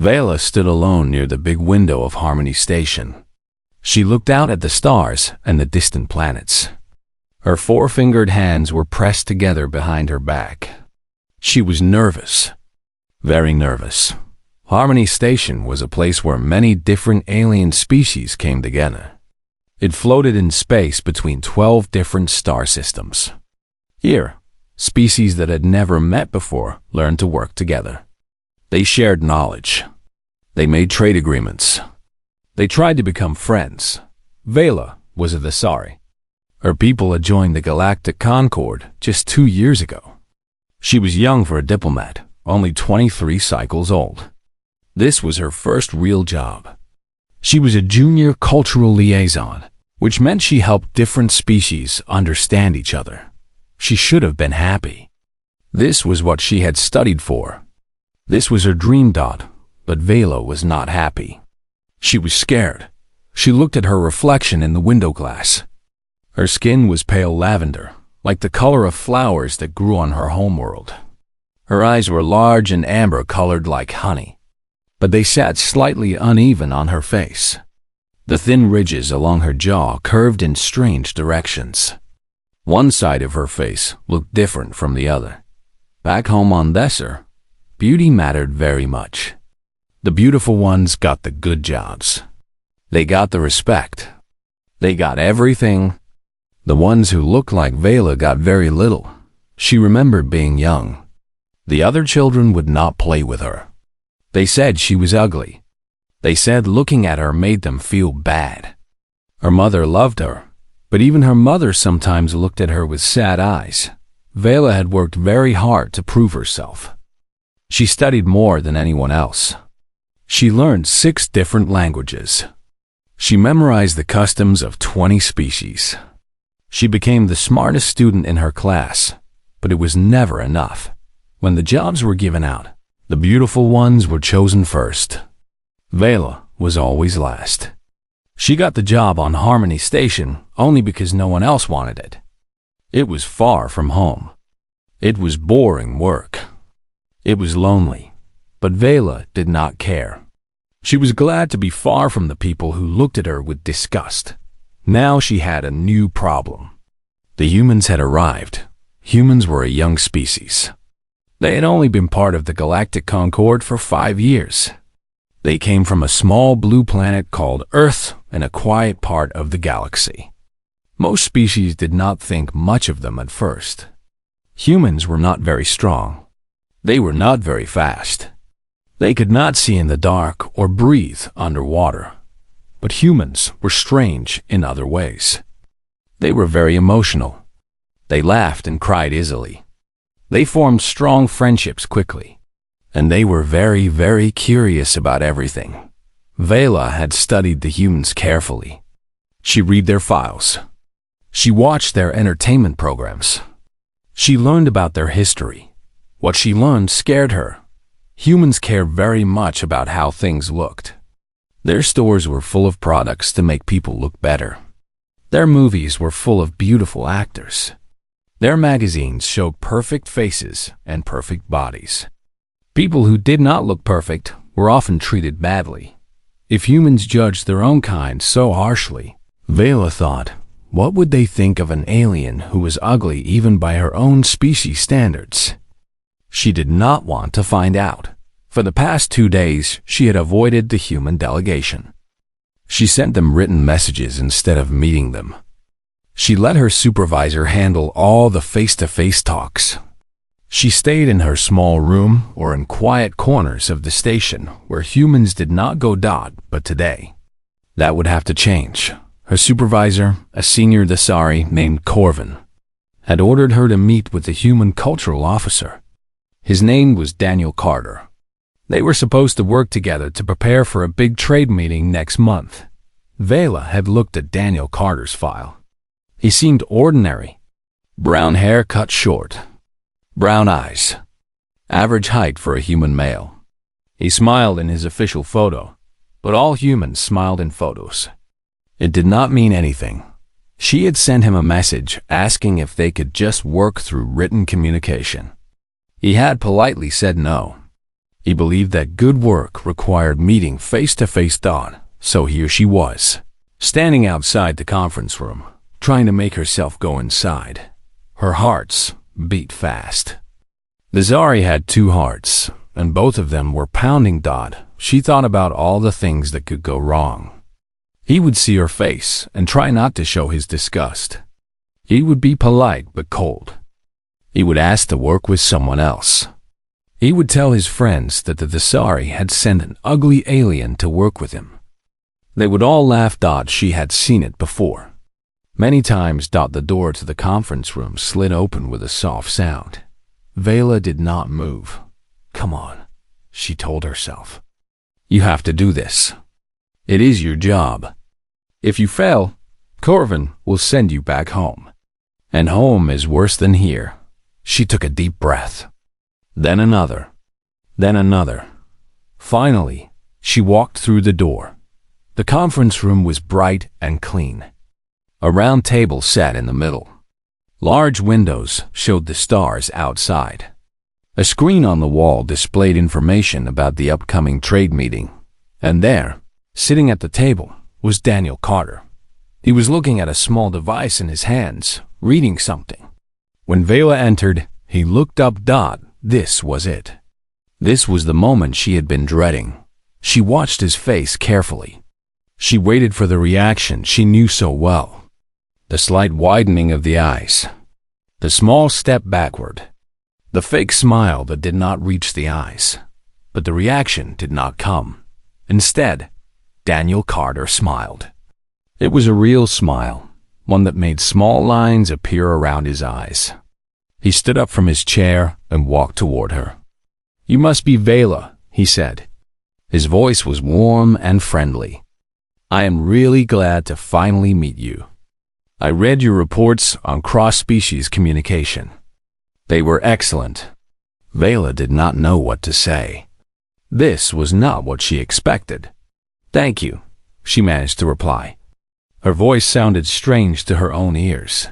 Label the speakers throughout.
Speaker 1: Vela stood alone near the big window of Harmony Station. She looked out at the stars and the distant planets. Her four-fingered hands were pressed together behind her back. She was nervous, very nervous. Harmony Station was a place where many different alien species came together. It floated in space between 12 different star systems. Here, species that had never met before learned to work together. They shared knowledge. They made trade agreements. They tried to become friends. Vela was a Thesari. Her people had joined the Galactic Concord just 2 years ago. She was young for a diplomat, only 23 cycles old. This was her first real job. She was a junior cultural liaison, which meant she helped different species understand each other. She should have been happy. This was what she had studied for. This was her dream dot, but Vela was not happy. She was scared. She looked at her reflection in the window glass. Her skin was pale lavender, like the color of flowers that grew on her homeworld. Her eyes were large and amber-colored like honey, but they sat slightly uneven on her face. The thin ridges along her jaw curved in strange directions. One side of her face looked different from the other. Back home on Desser, beauty mattered very much. The beautiful ones got the good jobs. They got the respect. They got everything. The ones who looked like Vela got very little. She remembered being young. The other children would not play with her. They said she was ugly. They said looking at her made them feel bad. Her mother loved her, but even her mother sometimes looked at her with sad eyes. Vela had worked very hard to prove herself. She studied more than anyone else. She learned 6 different languages. She memorized the customs of 20 species. She became the smartest student in her class, but it was never enough. When the jobs were given out, the beautiful ones were chosen first. Vela was always last. She got the job on Harmony Station only because no one else wanted it. It was far from home. It was boring work. It was lonely, but Vela did not care. She was glad to be far from the people who looked at her with disgust. Now she had a new problem. The humans had arrived. Humans were a young species. They had only been part of the Galactic Concord for 5 years. They came from a small blue planet called Earth in a quiet part of the galaxy. Most species did not think much of them at first. Humans were not very strong. They were not very fast. They could not see in the dark or breathe underwater. But humans were strange in other ways. They were very emotional. They laughed and cried easily. They formed strong friendships quickly. And they were very, very curious about everything. Vela had studied the humans carefully. She read their files. She watched their entertainment programs. She learned about their history. What she learned scared her. Humans care very much about how things looked. Their stores were full of products to make people look better. Their movies were full of beautiful actors. Their magazines showed perfect faces and perfect bodies. People who did not look perfect were often treated badly. If humans judged their own kind so harshly, Vela thought, what would they think of an alien who was ugly even by her own species standards? She did not want to find out. For the past 2 days, she had avoided the human delegation. She sent them written messages instead of meeting them. She let her supervisor handle all the face-to-face talks. She stayed in her small room or in quiet corners of the station where humans did not go dot but today. That would have to change. Her supervisor, a senior Thesari named Corvin, had ordered her to meet with the human cultural officer. His name was Daniel Carter. They were supposed to work together to prepare for a big trade meeting next month. Vela had looked at Daniel Carter's file. He seemed ordinary. Brown hair cut short. Brown eyes. Average height for a human male. He smiled in his official photo, but all humans smiled in photos. It did not mean anything. She had sent him a message asking if they could just work through written communication. He had politely said no. He believed that good work required meeting face to face. So here she was, standing outside the conference room, trying to make herself go inside. Her hearts beat fast. The Zari had two hearts, and both of them were pounding. She thought about all the things that could go wrong. He would see her face and try not to show his disgust. He would be polite but cold. He would ask to work with someone else. He would tell his friends that the Dasari had sent an ugly alien to work with him. They would all laugh. She had seen it before. Many times. The door to the conference room slid open with a soft sound. Vela did not move. Come on, she told herself. You have to do this. It is your job. If you fail, Corvin will send you back home. And home is worse than here. She took a deep breath. Then another. Then another. Finally, she walked through the door. The conference room was bright and clean. A round table sat in the middle. Large windows showed the stars outside. A screen on the wall displayed information about the upcoming trade meeting. And there, sitting at the table, was Daniel Carter. He was looking at a small device in his hands, reading something. When Vela entered, he looked up. This was it. This was the moment she had been dreading. She watched his face carefully. She waited for the reaction she knew so well. The slight widening of the eyes. The small step backward. The fake smile that did not reach the eyes. But the reaction did not come. Instead, Daniel Carter smiled. It was a real smile, one that made small lines appear around his eyes. He stood up from his chair and walked toward her. You must be Vela, he said. His voice was warm and friendly. I am really glad to finally meet you. I read your reports on cross-species communication. They were excellent. Vela did not know what to say. This was not what she expected. Thank you, she managed to reply. Her voice sounded strange to her own ears.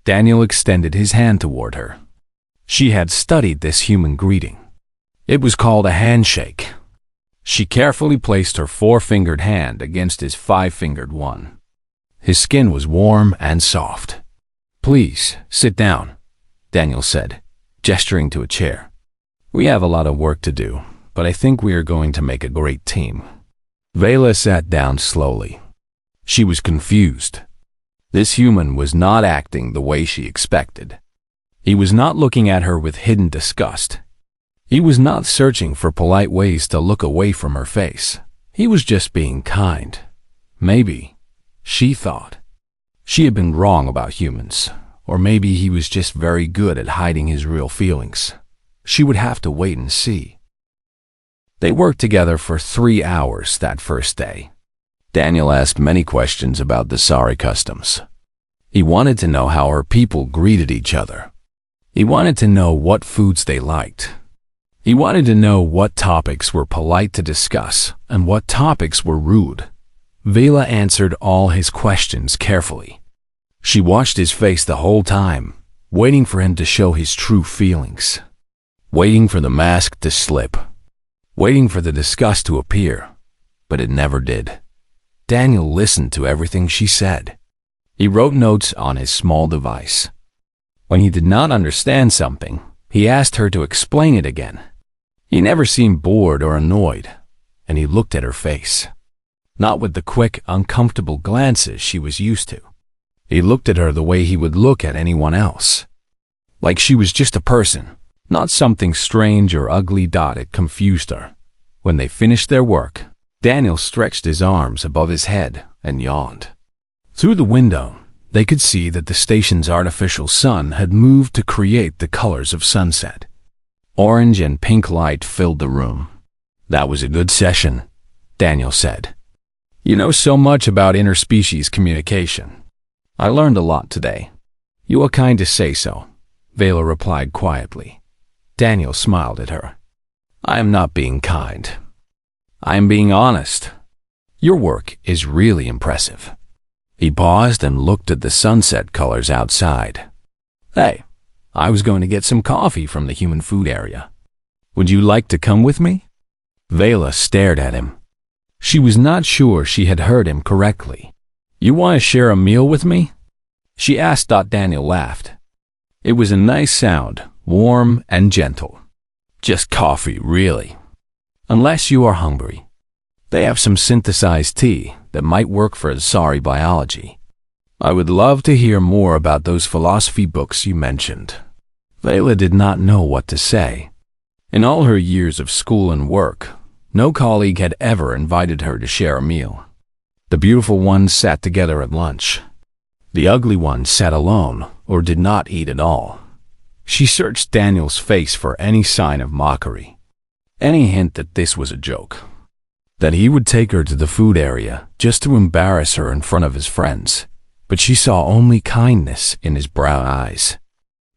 Speaker 1: Daniel extended his hand toward her. She had studied this human greeting. It was called a handshake. She carefully placed her four-fingered hand against his five-fingered one. His skin was warm and soft. Please, sit down, Daniel said, gesturing to a chair. We have a lot of work to do, but I think we are going to make a great team. Vela sat down slowly. She was confused. This human was not acting the way she expected. He was not looking at her with hidden disgust. He was not searching for polite ways to look away from her face. He was just being kind. Maybe, she thought, she had been wrong about humans, or maybe he was just very good at hiding his real feelings. She would have to wait and see. They worked together for 3 hours that first day. Daniel asked many questions about the Sari customs. He wanted to know how her people greeted each other. He wanted to know what foods they liked. He wanted to know what topics were polite to discuss and what topics were rude. Vela answered all his questions carefully. She watched his face the whole time, waiting for him to show his true feelings, waiting for the mask to slip, waiting for the disgust to appear, but it never did. Daniel listened to everything she said. He wrote notes on his small device. When he did not understand something, he asked her to explain it again. He never seemed bored or annoyed, and he looked at her face. Not with the quick, uncomfortable glances she was used to. He looked at her the way he would look at anyone else. Like she was just a person, not something strange or ugly. It confused her. When they finished their work, Daniel stretched his arms above his head and yawned. Through the window, they could see that the station's artificial sun had moved to create the colors of sunset. Orange and pink light filled the room. That was a good session, Daniel said. You know so much about interspecies communication. I learned a lot today. You are kind to say so, Vela replied quietly. Daniel smiled at her. I am not being kind. I am being honest. Your work is really impressive. He paused and looked at the sunset colors outside. Hey, I was going to get some coffee from the human food area. Would you like to come with me? Vela stared at him. She was not sure she had heard him correctly. "You want to share a meal with me?" she asked. Daniel laughed. It was a nice sound, warm and gentle. "Just coffee, really. Unless you are hungry. They have some synthesized tea that might work for Asari biology. I would love to hear more about those philosophy books you mentioned." Vela did not know what to say. In all her years of school and work, no colleague had ever invited her to share a meal. The beautiful ones sat together at lunch. The ugly ones sat alone or did not eat at all. She searched Daniel's face for any sign of mockery, any hint that this was a joke, that he would take her to the food area just to embarrass her in front of his friends, but she saw only kindness in his brown eyes.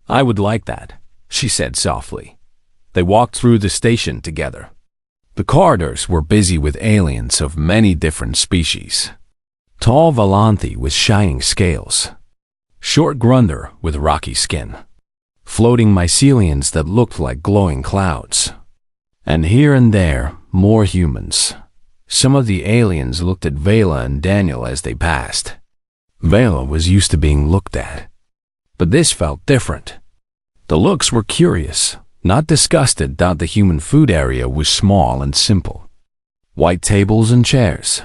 Speaker 1: "I would like that," she said softly. They walked through the station together. The corridors were busy with aliens of many different species. Tall Valanthi with shining scales, short Grunder with rocky skin, floating mycelians that looked like glowing clouds, and here and there more humans. Some of the aliens looked at Vela and Daniel as they passed. Vela was used to being looked at, but this felt different. The looks were curious, not disgusted. The human food area was small and simple. White tables and chairs,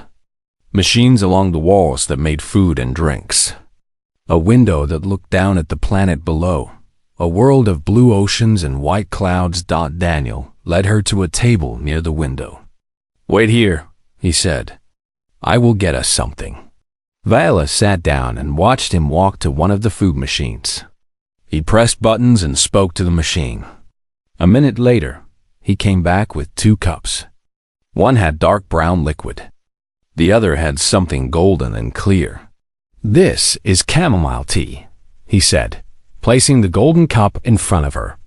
Speaker 1: machines along the walls that made food and drinks, a window that looked down at the planet below, a world of blue oceans and white clouds. Daniel led her to a table near the window. "Wait here," he said. "I will get us something." Vela sat down and watched him walk to one of the food machines. He pressed buttons and spoke to the machine. A minute later, he came back with 2 cups. One had dark brown liquid. The other had something golden and clear. "This is chamomile tea," he said, placing the golden cup in front of her.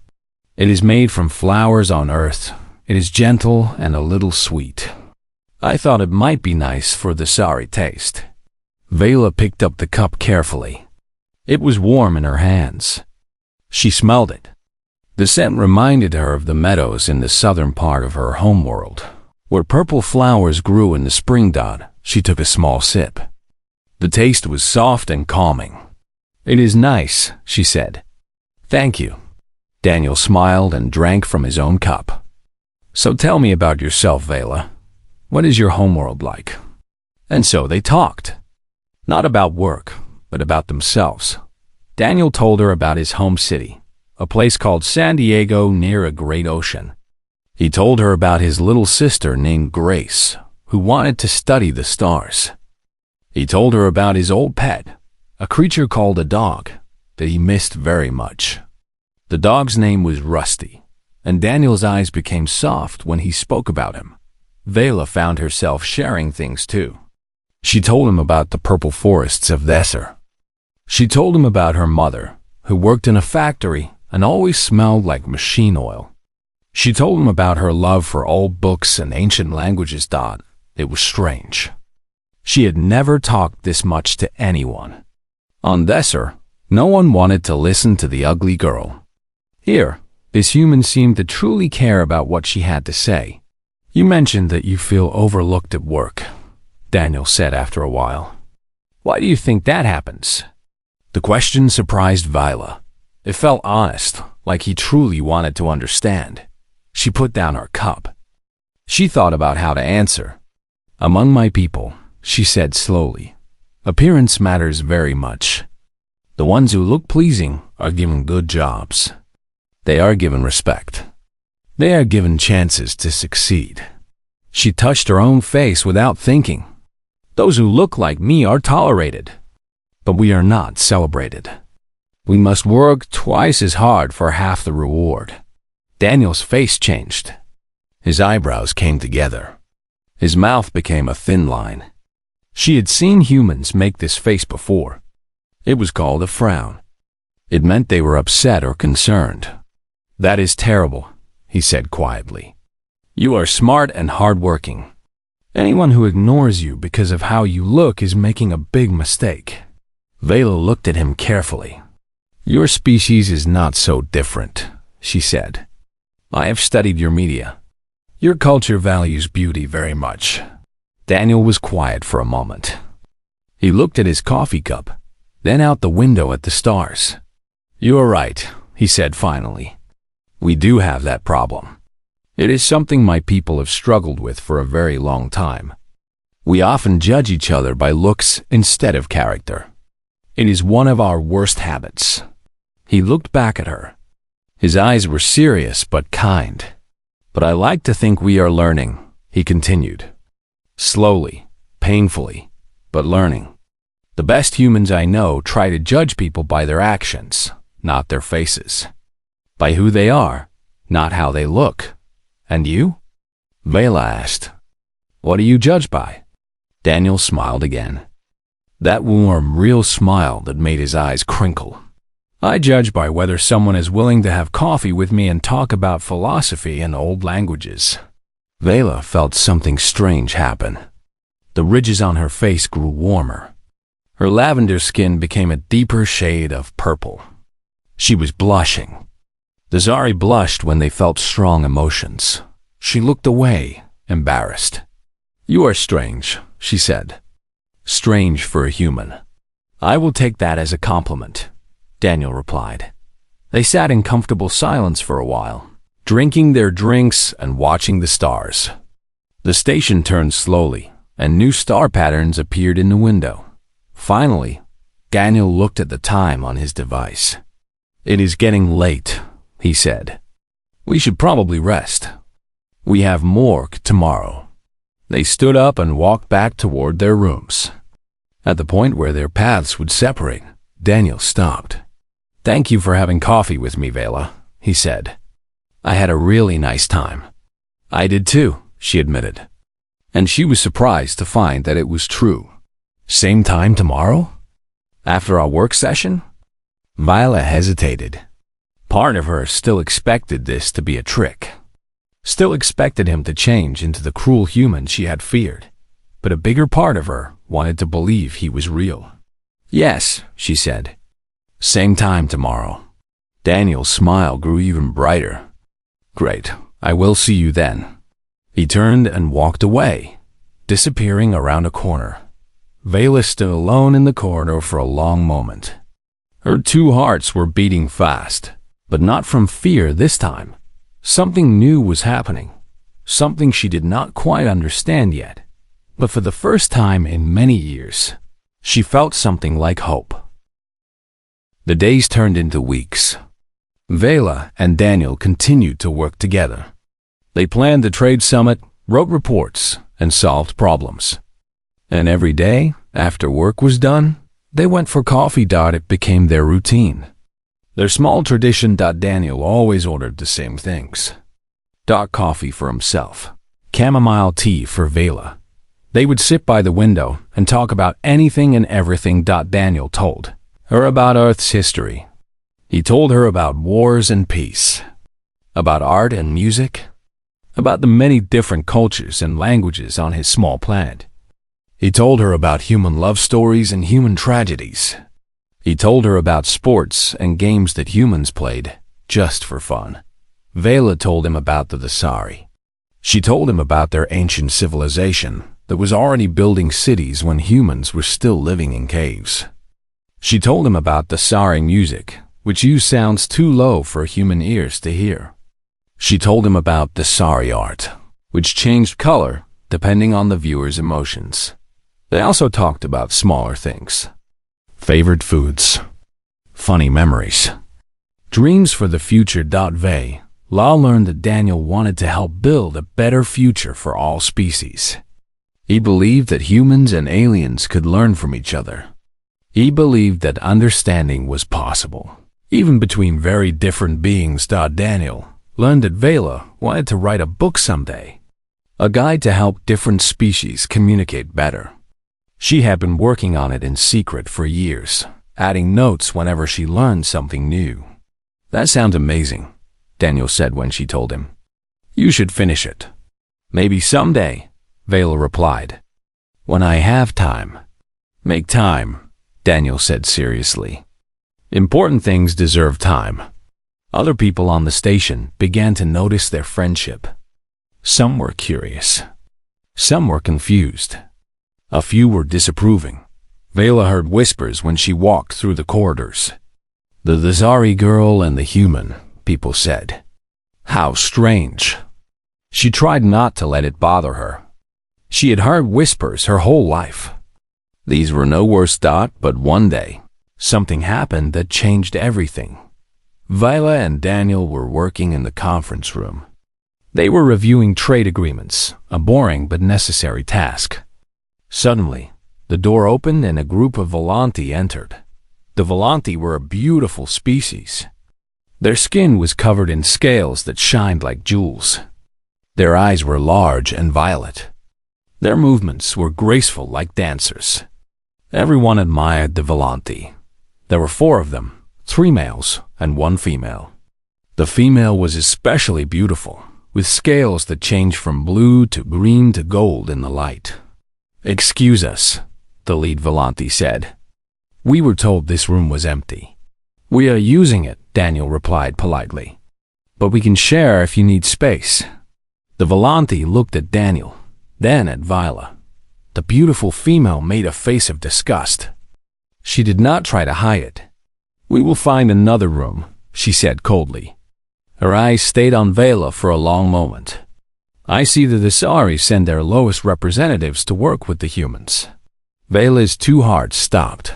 Speaker 1: "It is made from flowers on earth. It is gentle and a little sweet. I thought it might be nice for the sorry taste." Vela picked up the cup carefully. It was warm in her hands. She smelled it. The scent reminded her of the meadows in the southern part of her homeworld, where purple flowers grew in the spring. She took a small sip. The taste was soft and calming. "It is nice," she said. "Thank you." Daniel smiled and drank from his own cup. "So tell me about yourself, Vela. What is your homeworld like?" And so they talked. Not about work, but about themselves. Daniel told her about his home city, a place called San Diego near a great ocean. He told her about his little sister named Grace, who wanted to study the stars. He told her about his old pet, a creature called a dog, that he missed very much. The dog's name was Rusty, and Daniel's eyes became soft when he spoke about him. Vela found herself sharing things too. She told him about the purple forests of Desser. She told him about her mother, who worked in a factory and always smelled like machine oil. She told him about her love for old books and ancient languages. It was strange. She had never talked this much to anyone. On Desser, no one wanted to listen to the ugly girl. Here, this human seemed to truly care about what she had to say. "You mentioned that you feel overlooked at work," Daniel said after a while. "Why do you think that happens?" The question surprised Vela. It felt honest, like he truly wanted to understand. She put down her cup. She thought about how to answer. "Among my people," she said slowly, "appearance matters very much. The ones who look pleasing are given good jobs. They are given respect. They are given chances to succeed." She touched her own face without thinking. "Those who look like me are tolerated, but we are not celebrated. We must work twice as hard for half the reward." Daniel's face changed. His eyebrows came together. His mouth became a thin line. She had seen humans make this face before. It was called a frown. It meant they were upset or concerned. "That is terrible," he said quietly. "You are smart and hardworking. Anyone who ignores you because of how you look is making a big mistake." Vela looked at him carefully. "Your species is not so different," she said. "I have studied your media. Your culture values beauty very much." Daniel was quiet for a moment. He looked at his coffee cup, then out the window at the stars. "You are right," he said finally. "We do have that problem. It is something my people have struggled with for a very long time. We often judge each other by looks instead of character. It is one of our worst habits." He looked back at her. His eyes were serious but kind. "But I like to think we are learning," he continued. "Slowly, painfully, but learning. The best humans I know try to judge people by their actions, not their faces. By who they are, not how they look. And you?" Vela asked. "What do you judge by?" Daniel smiled again. That warm, real smile that made his eyes crinkle. "I judge by whether someone is willing to have coffee with me and talk about philosophy and old languages." Vela felt something strange happen. The ridges on her face grew warmer. Her lavender skin became a deeper shade of purple. She was blushing. The Zari blushed when they felt strong emotions. She looked away, embarrassed. "You are strange," she said. "Strange for a human." "I will take that as a compliment," Daniel replied. They sat in comfortable silence for a while, drinking their drinks and watching the stars. The station turned slowly, and new star patterns appeared in the window. Finally, Daniel looked at the time on his device. "It is getting late," he said. "We should probably rest. We have morgue tomorrow." They stood up and walked back toward their rooms. At the point where their paths would separate, Daniel stopped. "Thank you for having coffee with me, Vela," he said. "I had a really nice time." "I did too," she admitted. And she was surprised to find that it was true. "Same time tomorrow? After our work session?" Viola hesitated. Part of her still expected this to be a trick. Still expected him to change into the cruel human she had feared. But a bigger part of her wanted to believe he was real. "Yes," she said. "Same time tomorrow." Daniel's smile grew even brighter. "Great, I will see you then." He turned and walked away, disappearing around a corner. Vela stood alone in the corridor for a long moment. Her two hearts were beating fast, but not from fear this time. Something new was happening, something she did not quite understand yet. But for the first time in many years, she felt something like hope. The days turned into weeks. Vela and Daniel continued to work together. They planned the trade summit, wrote reports, and solved problems. And every day, after work was done, they went for coffee. It became their routine. Their small tradition. Daniel always ordered the same things. Coffee for himself, chamomile tea for Vela. They would sit by the window and talk about anything and everything. Daniel told her about Earth's history. He told her about wars and peace, about art and music, about the many different cultures and languages on his small planet. He told her about human love stories and human tragedies. He told her about sports and games that humans played just for fun. Vela told him about the Dasari. She told him about their ancient civilization that was already building cities when humans were still living in caves. She told him about Dasari music, which used sounds too low for human ears to hear. She told him about Dasari art, which changed color depending on the viewer's emotions. They also talked about smaller things. Favorite foods, funny memories, dreams for the future. La learned that Daniel wanted to help build a better future for all species. He believed that humans and aliens could learn from each other. He believed that understanding was possible, even between very different beings. Daniel learned that Vela wanted to write a book someday, a guide to help different species communicate better. She had been working on it in secret for years, adding notes whenever she learned something new. "That sounds amazing," Daniel said when she told him. "You should finish it." "Maybe someday," Vela replied. "When I have time." "Make time," Daniel said seriously. "Important things deserve time." Other people on the station began to notice their friendship. Some were curious. Some were confused. A few were disapproving. Vela heard whispers when she walked through the corridors. The Lazari girl and the human, people said. How strange. She tried not to let it bother her. She had heard whispers her whole life. These were no worse, but one day, something happened that changed everything. Vela and Daniel were working in the conference room. They were reviewing trade agreements, a boring but necessary task. Suddenly, the door opened and a group of Volanti entered. The Volanti were a beautiful species. Their skin was covered in scales that shined like jewels. Their eyes were large and violet. Their movements were graceful like dancers. Everyone admired the Volanti. There were 4 of them, 3 males and 1 female. The female was especially beautiful, with scales that changed from blue to green to gold in the light. "Excuse us," the lead Volanti said. "We were told this room was empty." "We are using it," Daniel replied politely. "But we can share if you need space." The Volanti looked at Daniel, then at Vila. The beautiful female made a face of disgust. She did not try to hide it. "We will find another room," she said coldly. Her eyes stayed on Vela for a long moment. "I see that the Asari send their lowest representatives to work with the humans." Vela's 2 hearts stopped.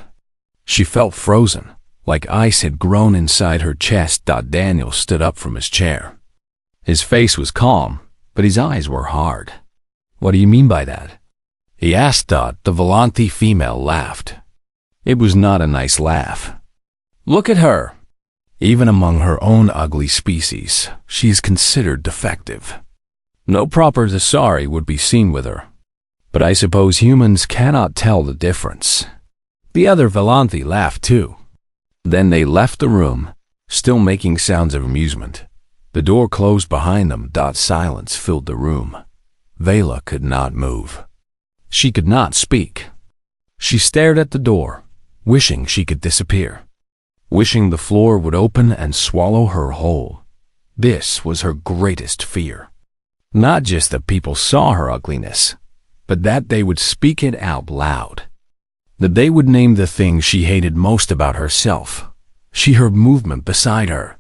Speaker 1: She felt frozen, like ice had grown inside her chest. Daniel stood up from his chair. His face was calm, but his eyes were hard. "What do you mean by that?" he asked. The Volanti female laughed. It was not a nice laugh. "Look at her. Even among her own ugly species, she is considered defective. No proper Asari would be seen with her. But I suppose humans cannot tell the difference." The other Volanti laughed too. Then they left the room, still making sounds of amusement. The door closed behind them. Silence filled the room. Vela could not move. She could not speak. She stared at the door, wishing she could disappear, wishing the floor would open and swallow her whole. This was her greatest fear. Not just that people saw her ugliness, but that they would speak it out loud. That they would name the thing she hated most about herself. She heard movement beside her.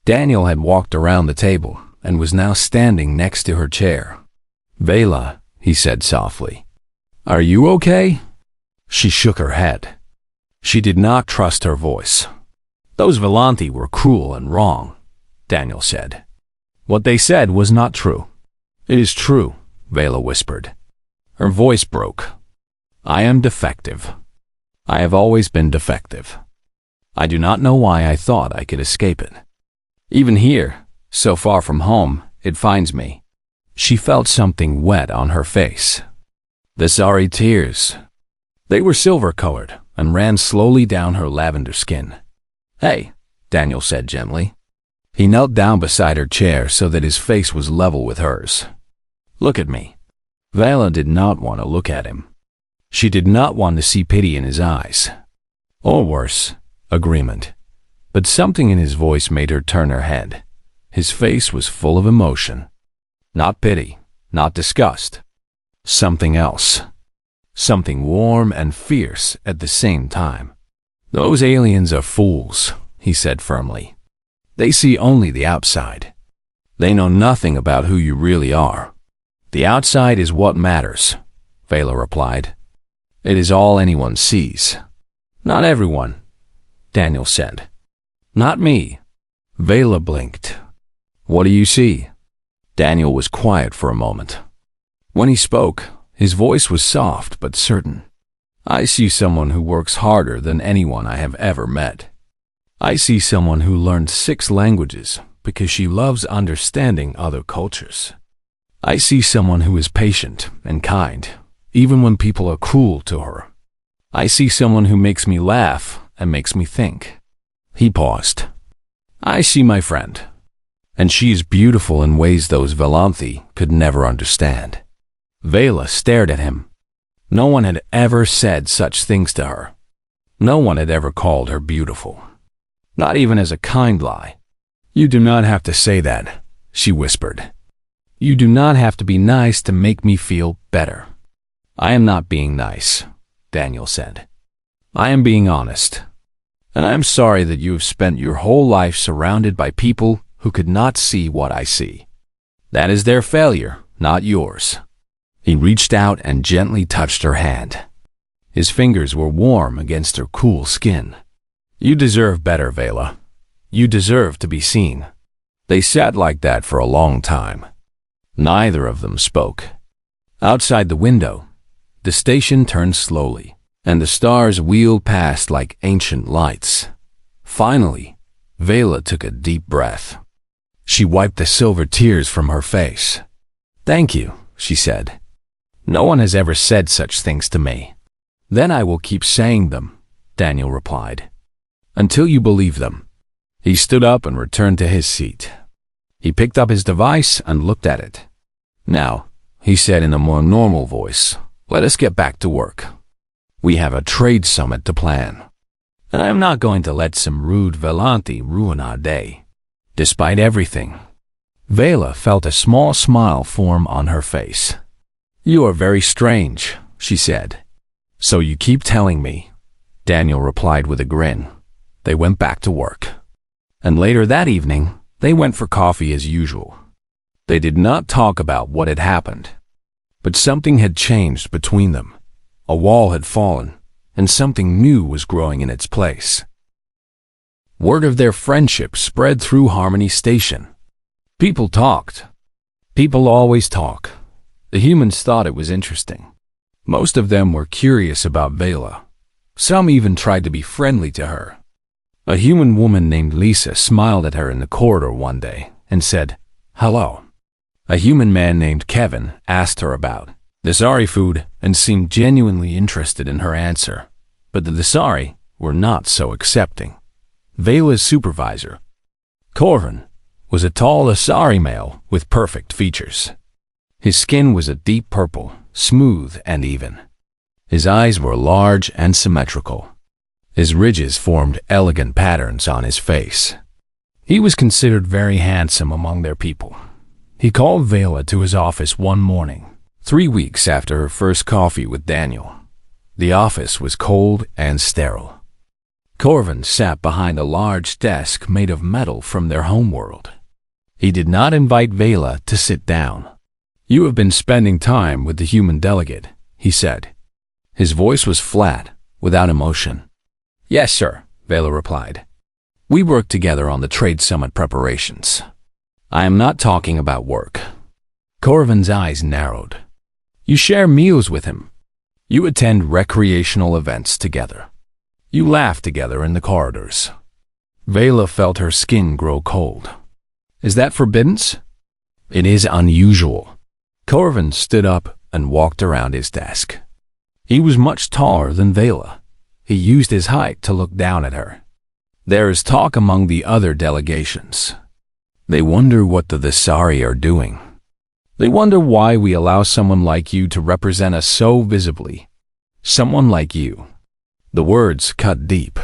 Speaker 1: Daniel had walked around the table and was now standing next to her chair. "Vela," he said softly, "are you okay?" She shook her head. She did not trust her voice. "Those Volanti were cruel and wrong," Daniel said. "What they said was not true." "It is true," Vela whispered. Her voice broke. "I am defective. I have always been defective. I do not know why I thought I could escape it. Even here, so far from home, it finds me." She felt something wet on her face. The sorry tears. They were silver-colored and ran slowly down her lavender skin. "Hey," Daniel said gently. He knelt down beside her chair so that his face was level with hers. "Look at me." Vela did not want to look at him. She did not want to see pity in his eyes. Or worse, agreement. But something in his voice made her turn her head. His face was full of emotion. Not pity, not disgust. Something else. Something warm and fierce at the same time. "Those aliens are fools," he said firmly. "They see only the outside. They know nothing about who you really are. The outside is what matters," Vela replied. "It is all anyone sees." "Not everyone," Daniel said. "Not me." Vela blinked. "What do you see?" Daniel was quiet for a moment. When he spoke, his voice was soft but certain. "I see someone who works harder than anyone I have ever met. I see someone who learned 6 languages because she loves understanding other cultures. I see someone who is patient and kind, even when people are cruel to her. I see someone who makes me laugh and makes me think." He paused. "I see my friend, and she is beautiful in ways those Volanti could never understand." Vela stared at him. No one had ever said such things to her. No one had ever called her beautiful. Not even as a kind lie. "You do not have to say that," she whispered. You do not have to be nice to make me feel better. I am not being nice, Daniel said. I am being honest. And I am sorry that you have spent your whole life surrounded by people who could not see what I see. That is their failure, not yours. He reached out and gently touched her hand. His fingers were warm against her cool skin. You deserve better, Vela. You deserve to be seen. They sat like that for a long time. Neither of them spoke. Outside the window, the station turned slowly, and the stars wheeled past like ancient lights. Finally, Vela took a deep breath. She wiped the silver tears from her face. Thank you, she said. No one has ever said such things to me. Then I will keep saying them, Daniel replied, until you believe them. He stood up and returned to his seat. He picked up his device and looked at it. Now, he said in a more normal voice, let us get back to work. We have a trade summit to plan. And I am not going to let some rude Velanti ruin our day. Despite everything, Vela felt a small smile form on her face. You are very strange, she said. So you keep telling me, Daniel replied with a grin. They went back to work. And later that evening, they went for coffee as usual. They did not talk about what had happened. But something had changed between them. A wall had fallen, and something new was growing in its place. Word of their friendship spread through Harmony Station. People talked. People always talk. The humans thought it was interesting. Most of them were curious about Vela. Some even tried to be friendly to her. A human woman named Lisa smiled at her in the corridor one day and said, hello. A human man named Kevin asked her about the Dasari food and seemed genuinely interested in her answer. But the Dasari were not so accepting. Vela's supervisor, Corvin, was a tall Dasari male with perfect features. His skin was a deep purple, smooth and even. His eyes were large and symmetrical. His ridges formed elegant patterns on his face. He was considered very handsome among their people. He called Vela to his office one morning, 3 weeks after her first coffee with Daniel. The office was cold and sterile. Corvin sat behind a large desk made of metal from their homeworld. He did not invite Vela to sit down. You have been spending time with the human delegate, he said. His voice was flat, without emotion. Yes, sir, Vela replied. We work together on the trade summit preparations. I am not talking about work. Corvin's eyes narrowed. You share meals with him. You attend recreational events together. You laugh together in the corridors. Vela felt her skin grow cold. Is that forbidden? It is unusual. Corvin stood up and walked around his desk. He was much taller than Vela. He used his height to look down at her. There is talk among the other delegations. They wonder what the Dasari are doing. They wonder why we allow someone like you to represent us so visibly. Someone like you. The words cut deep,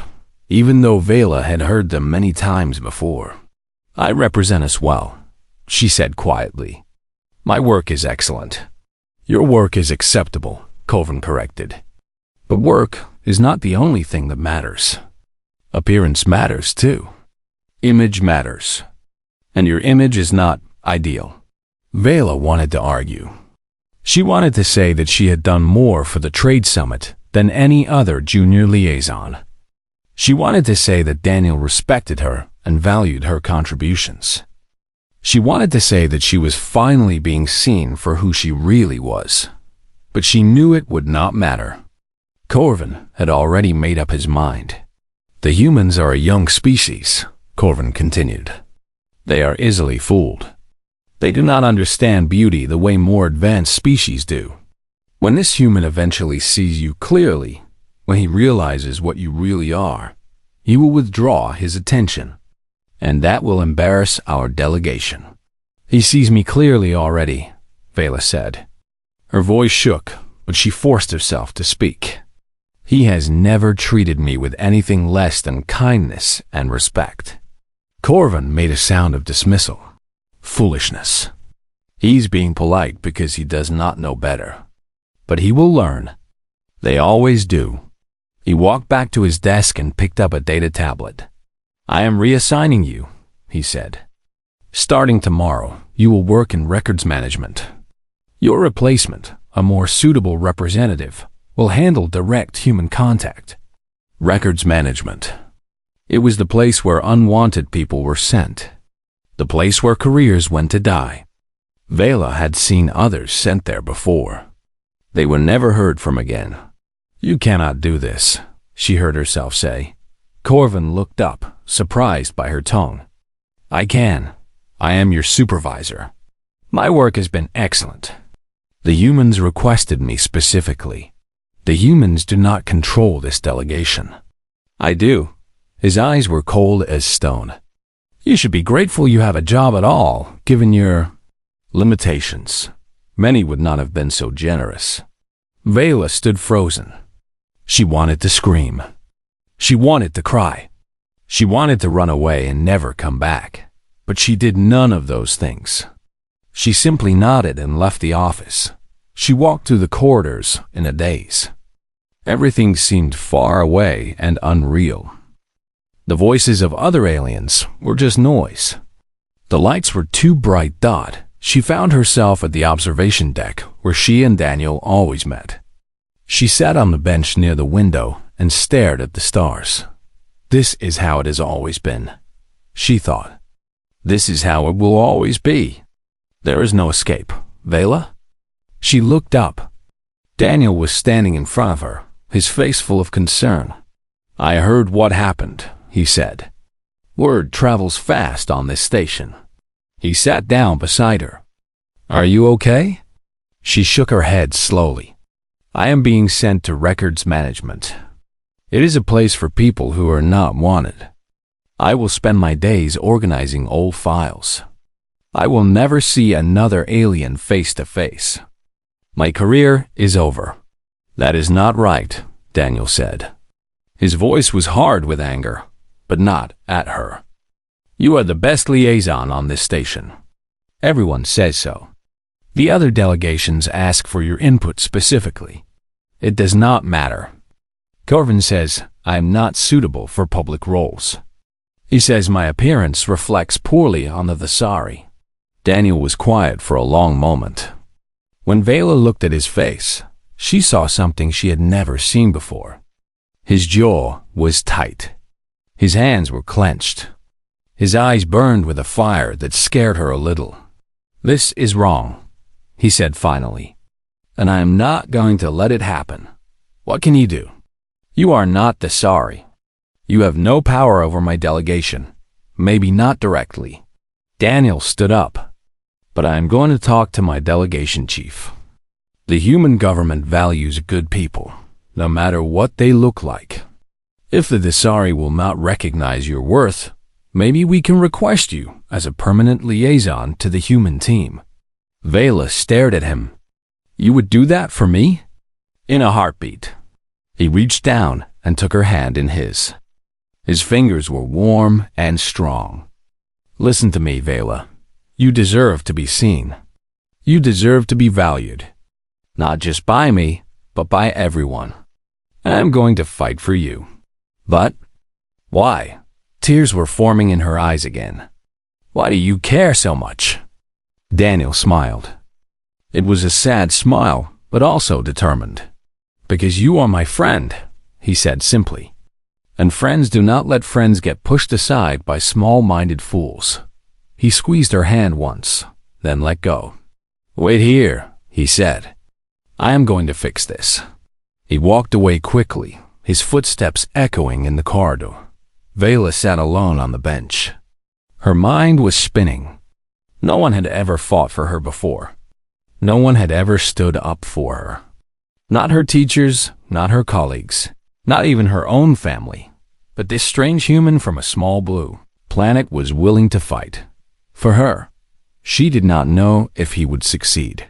Speaker 1: even though Vela had heard them many times before. I represent us well, she said quietly. My work is excellent. Your work is acceptable, Corvin corrected. But work is not the only thing that matters. Appearance matters too. Image matters. And your image is not ideal. Vela wanted to argue. She wanted to say that she had done more for the trade summit than any other junior liaison. She wanted to say that Daniel respected her and valued her contributions. She wanted to say that she was finally being seen for who she really was. But she knew it would not matter. Corvin had already made up his mind. The humans are a young species, Corvin continued. They are easily fooled. They do not understand beauty the way more advanced species do. When this human eventually sees you clearly, when he realizes what you really are, he will withdraw his attention, and that will embarrass our delegation. He sees me clearly already, Vela said. Her voice shook, but she forced herself to speak. He has never treated me with anything less than kindness and respect. Corvin made a sound of dismissal. Foolishness. He's being polite because he does not know better. But he will learn. They always do. He walked back to his desk and picked up a data tablet. I am reassigning you, he said. Starting tomorrow, you will work in records management. Your replacement, a more suitable representative, will handle direct human contact. Records management. It was the place where unwanted people were sent. The place where careers went to die. Vela had seen others sent there before. They were never heard from again. You cannot do this, she heard herself say. Corvin looked up, surprised by her tone. I can. I am your supervisor. My work has been excellent. The humans requested me specifically. The humans do not control this delegation. I do. His eyes were cold as stone. You should be grateful you have a job at all, given your limitations. Many would not have been so generous. Vela stood frozen. She wanted to scream. She wanted to cry. She wanted to run away and never come back. But she did none of those things. She simply nodded and left the office. She walked through the corridors in a daze. Everything seemed far away and unreal. The voices of other aliens were just noise. The lights were too bright. She found herself at the observation deck where she and Daniel always met. She sat on the bench near the window and stared at the stars. This is how it has always been, she thought. This is how it will always be. There is no escape. Vela? She looked up. Daniel was standing in front of her, his face full of concern. I heard what happened, he said. Word travels fast on this station. He sat down beside her. Are you okay? She shook her head slowly. I am being sent to records management. It is a place for people who are not wanted. I will spend my days organizing old files. I will never see another alien face to face. My career is over. That is not right, Daniel said. His voice was hard with anger, but not at her. You are the best liaison on this station. Everyone says so. The other delegations ask for your input specifically. It does not matter. Corvin says I am not suitable for public roles. He says my appearance reflects poorly on the Thesari. Daniel was quiet for a long moment. When Vela looked at his face, she saw something she had never seen before. His jaw was tight. His hands were clenched. His eyes burned with a fire that scared her a little. This is wrong, he said finally, and I am not going to let it happen. What can you do? You are not Thesari. You have no power over my delegation, maybe not directly. Daniel stood up. But I am going to talk to my delegation chief. The human government values good people, no matter what they look like. If the Thesari will not recognize your worth, maybe we can request you as a permanent liaison to the human team. Vela stared at him. You would do that for me? In a heartbeat. He reached down and took her hand in his. His fingers were warm and strong. Listen to me, Vela. You deserve to be seen. You deserve to be valued. Not just by me, but by everyone. I'm going to fight for you. But why? Tears were forming in her eyes again. Why do you care so much? Daniel smiled. It was a sad smile, but also determined. Because you are my friend, he said simply. And friends do not let friends get pushed aside by small-minded fools. He squeezed her hand once, then let go. Wait here, he said. I am going to fix this. He walked away quickly, his footsteps echoing in the corridor. Vela sat alone on the bench. Her mind was spinning. No one had ever fought for her before. No one had ever stood up for her. Not her teachers, not her colleagues, not even her own family. But this strange human from a small blue planet was willing to fight. For her, she did not know if he would succeed.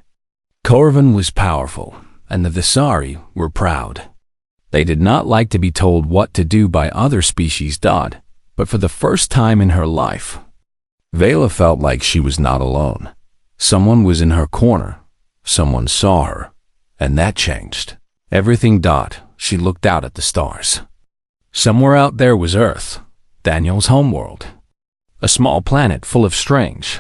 Speaker 1: Corvin was powerful, and the Thesari were proud. They did not like to be told what to do by other species. But for the first time in her life, Vela felt like she was not alone. Someone was in her corner. Someone saw her. And that changed everything. She looked out at the stars. Somewhere out there was Earth, Daniel's homeworld. A small planet full of strange,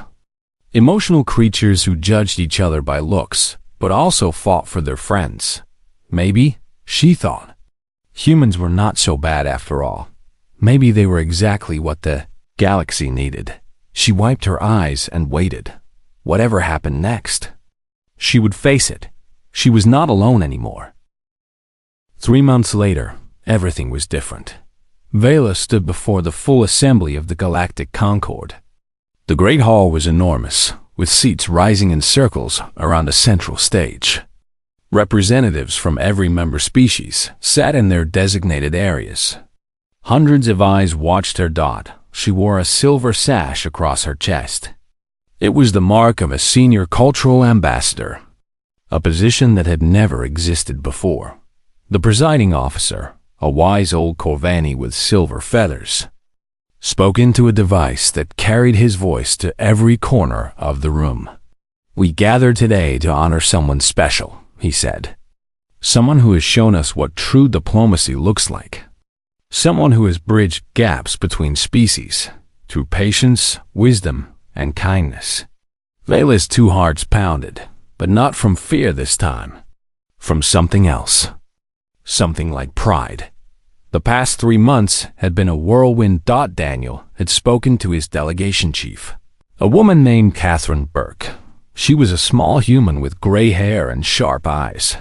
Speaker 1: emotional creatures who judged each other by looks, but also fought for their friends. Maybe, she thought, humans were not so bad after all. Maybe they were exactly what the galaxy needed. She wiped her eyes and waited. Whatever happened next, she would face it. She was not alone anymore. 3 months later, everything was different. Vela stood before the full assembly of the Galactic Concord. The Great Hall was enormous, with seats rising in circles around a central stage. Representatives from every member species sat in their designated areas. Hundreds of eyes watched her. She wore a silver sash across her chest. It was the mark of a senior cultural ambassador, a position that had never existed before. The presiding officer, a wise old Corvani with silver feathers, spoke into a device that carried his voice to every corner of the room. "We gather today to honor someone special," he said. "Someone who has shown us what true diplomacy looks like. Someone who has bridged gaps between species through patience, wisdom, and kindness." Vela's 2 hearts pounded, but not from fear this time. From something else. Something like pride. The past 3 months had been a whirlwind. Daniel had spoken to his delegation chief, a woman named Catherine Burke. She was a small human with gray hair and sharp eyes.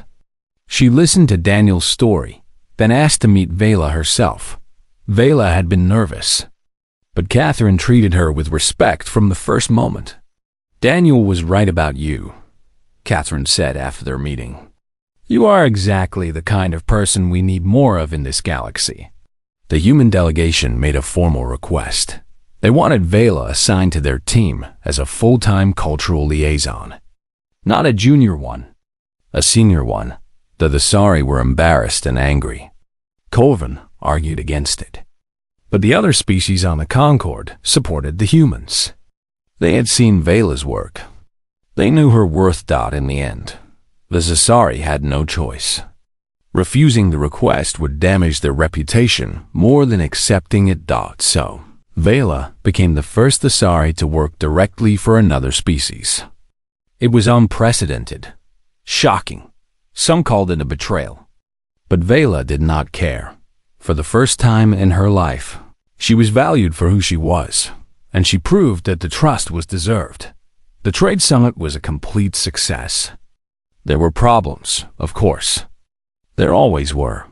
Speaker 1: She listened to Daniel's story, then asked to meet Vela herself. Vela had been nervous, but Catherine treated her with respect from the first moment. "Daniel was right about you," Catherine said after their meeting. "You are exactly the kind of person we need more of in this galaxy." The human delegation made a formal request. They wanted Vela assigned to their team as a full-time cultural liaison. Not a junior one, a senior one. The Thesari were embarrassed and angry. Corvin argued against it. But the other species on the Concord supported the humans. They had seen Vela's work. They knew her worth. In the end, the Thesari had no choice. Refusing the request would damage their reputation more than accepting it. So, Vela became the first Thesari to work directly for another species. It was unprecedented, shocking. Some called it a betrayal. But Vela did not care. For the first time in her life, she was valued for who she was, and she proved that the trust was deserved. The trade summit was a complete success. There were problems, of course. There always were.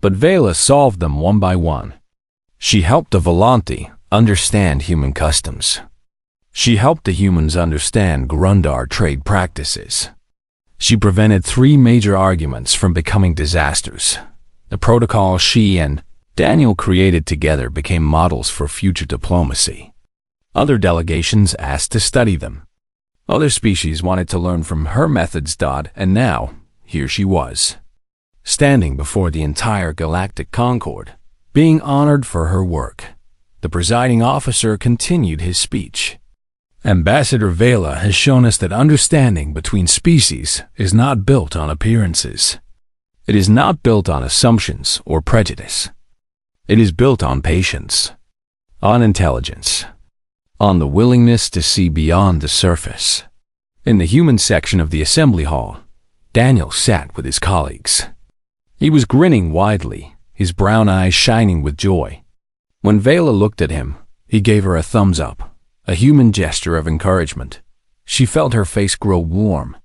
Speaker 1: But Vela solved them one by one. She helped the Volanti understand human customs. She helped the humans understand Grundar trade practices. She prevented 3 major arguments from becoming disasters. The protocol she and Daniel created together became models for future diplomacy. Other delegations asked to study them. Other species wanted to learn from her methods. And now, here she was, standing before the entire Galactic Concord, being honored for her work. The presiding officer continued his speech. "Ambassador Vela has shown us that understanding between species is not built on appearances. It is not built on assumptions or prejudice. It is built on patience, on intelligence, on the willingness to see beyond the surface." In the human section of the assembly hall, Daniel sat with his colleagues. He was grinning widely, his brown eyes shining with joy. When Vela looked at him, he gave her a thumbs up, a human gesture of encouragement. She felt her face grow warm,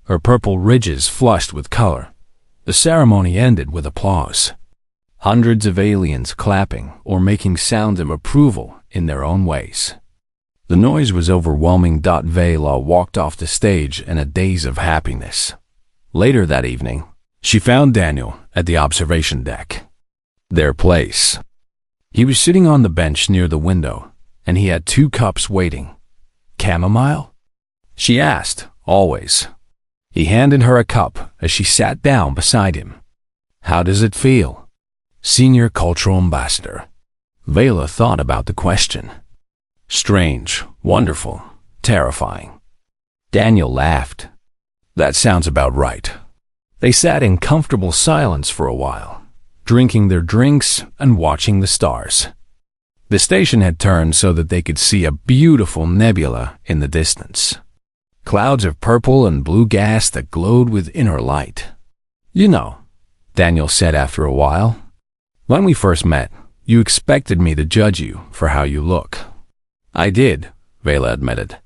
Speaker 1: her purple ridges flushed with color. The ceremony ended with applause. Hundreds of aliens clapping or making sounds of approval in their own ways. The noise was overwhelming. Vela walked off the stage in a daze of happiness. Later that evening, she found Daniel at the observation deck. Their place. He was sitting on the bench near the window, and he had 2 cups waiting. "Chamomile?" she asked, always. He handed her a cup as she sat down beside him. "How does it feel, Senior Cultural Ambassador?" Vela thought about the question. Strange, wonderful, terrifying. Daniel laughed. That sounds about right. They sat in comfortable silence for a while, drinking their drinks and watching the stars. The station had turned so that they could see a beautiful nebula in the distance. Clouds of purple and blue gas that glowed with inner light. You know, Daniel said after a while, when we first met, you expected me to judge you for how you look. I did, Vela admitted.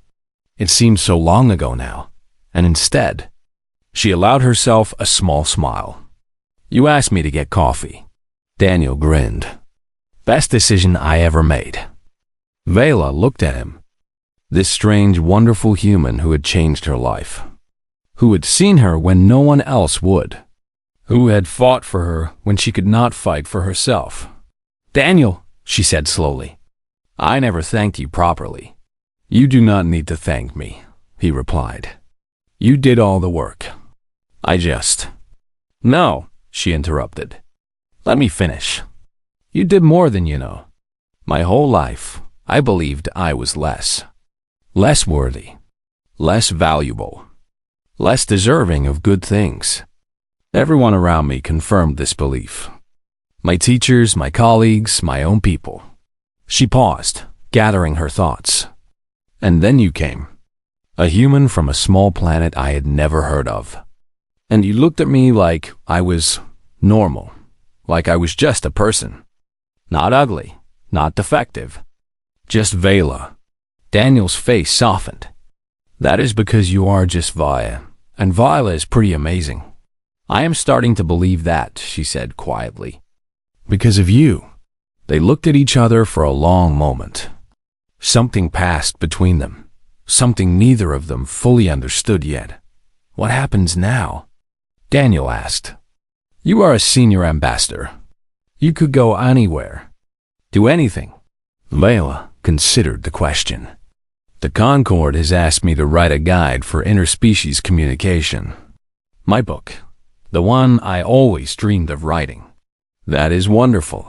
Speaker 1: It seems so long ago now, and instead, she allowed herself a small smile. You asked me to get coffee. Daniel grinned. Best decision I ever made. Vela looked at him. This strange, wonderful human who had changed her life. Who had seen her when no one else would. Who had fought for her when she could not fight for herself. Daniel, she said slowly, I never thanked you properly. You do not need to thank me, he replied. You did all the work. I just... No, she interrupted. Let me finish. You did more than you know. My whole life, I believed I was less worthy, less valuable, less deserving of good things. Everyone around me confirmed this belief. My teachers, my colleagues, my own people. She paused, gathering her thoughts. And then you came. A human from a small planet I had never heard of. And you looked at me like I was normal, like I was just a person. Not ugly, not defective. Just Vela. Daniel's face softened. That is because you are just Via, and Viola is pretty amazing. I am starting to believe that, she said quietly. Because of you. They looked at each other for a long moment. Something passed between them. Something neither of them fully understood yet. What happens now? Daniel asked. You are a senior ambassador. You could go anywhere. Do anything. Vela considered the question. The Concord has asked me to write a guide for interspecies communication. My book. The one I always dreamed of writing. That is wonderful.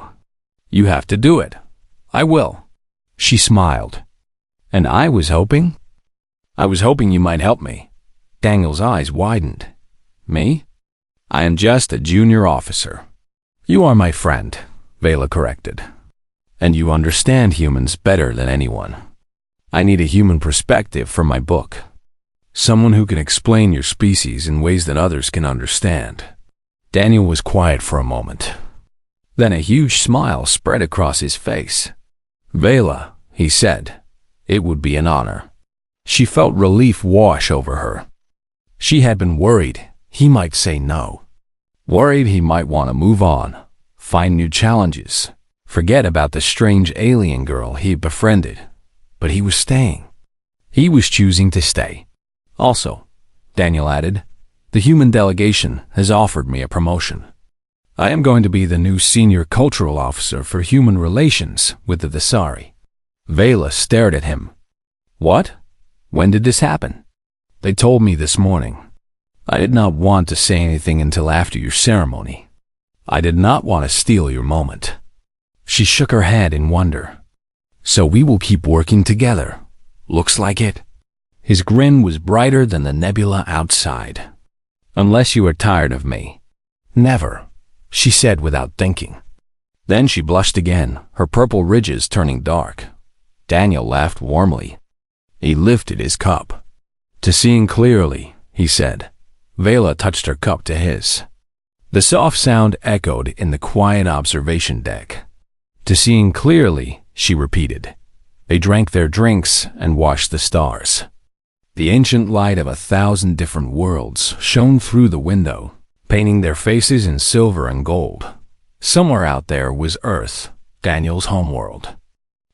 Speaker 1: You have to do it. I will. She smiled. And I was hoping you might help me. Daniel's eyes widened. Me? I am just a junior officer. You are my friend, Vela corrected. And you understand humans better than anyone. I need a human perspective for my book. Someone who can explain your species in ways that others can understand. Daniel was quiet for a moment. Then a huge smile spread across his face. Vela, he said, it would be an honor. She felt relief wash over her. She had been worried he might say no. Worried he might want to move on, find new challenges, forget about the strange alien girl he had befriended. But he was staying. He was choosing to stay. Also, Daniel added, the human delegation has offered me a promotion. I am going to be the new senior cultural officer for human relations with the Thesari. Vela stared at him. What? When did this happen? They told me this morning. I did not want to say anything until after your ceremony. I did not want to steal your moment. She shook her head in wonder. So we will keep working together. Looks like it. His grin was brighter than the nebula outside. Unless you are tired of me. Never, she said without thinking. Then she blushed again, her purple ridges turning dark. Daniel laughed warmly. He lifted his cup. To seeing clearly, he said. Vela touched her cup to his. The soft sound echoed in the quiet observation deck. To seeing clearly, she repeated. They drank their drinks and watched the stars. The ancient light of 1,000 different worlds shone through the window, painting their faces in silver and gold. Somewhere out there was Earth, Daniel's homeworld.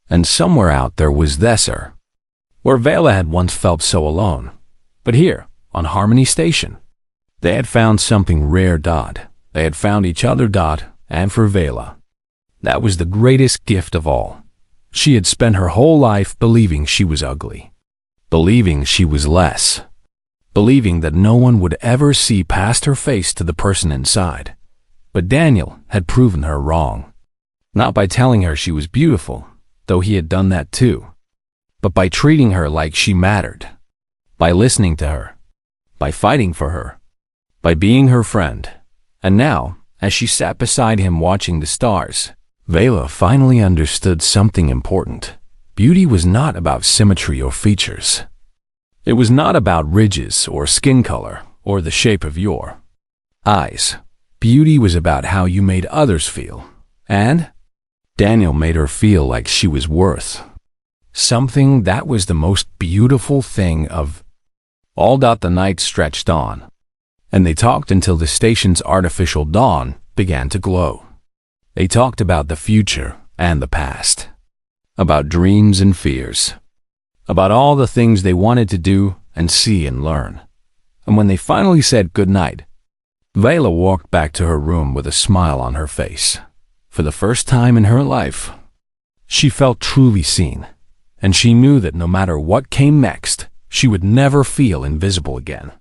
Speaker 1: And somewhere out there was Thesser, where Vela had once felt so alone. But here, on Harmony Station, they had found something rare. They had found each other. And for Vela, that was the greatest gift of all. She had spent her whole life believing she was ugly, believing she was less, believing that no one would ever see past her face to the person inside. But Daniel had proven her wrong. Not by telling her she was beautiful, though he had done that too, but by treating her like she mattered. by listening to her, by fighting for her, by being her friend. And now, as she sat beside him watching the stars, Vela finally understood something important. Beauty was not about symmetry or features. It was not about ridges or skin color or the shape of your eyes. Beauty was about how you made others feel. And Daniel made her feel like she was worth something. That was the most beautiful thing of all. The night stretched on, and they talked until the station's artificial dawn began to glow. They talked about the future and the past, about dreams and fears, about all the things they wanted to do and see and learn. And when they finally said goodnight, Vela walked back to her room with a smile on her face. For the first time in her life, she felt truly seen, and she knew that no matter what came next, she would never feel invisible again.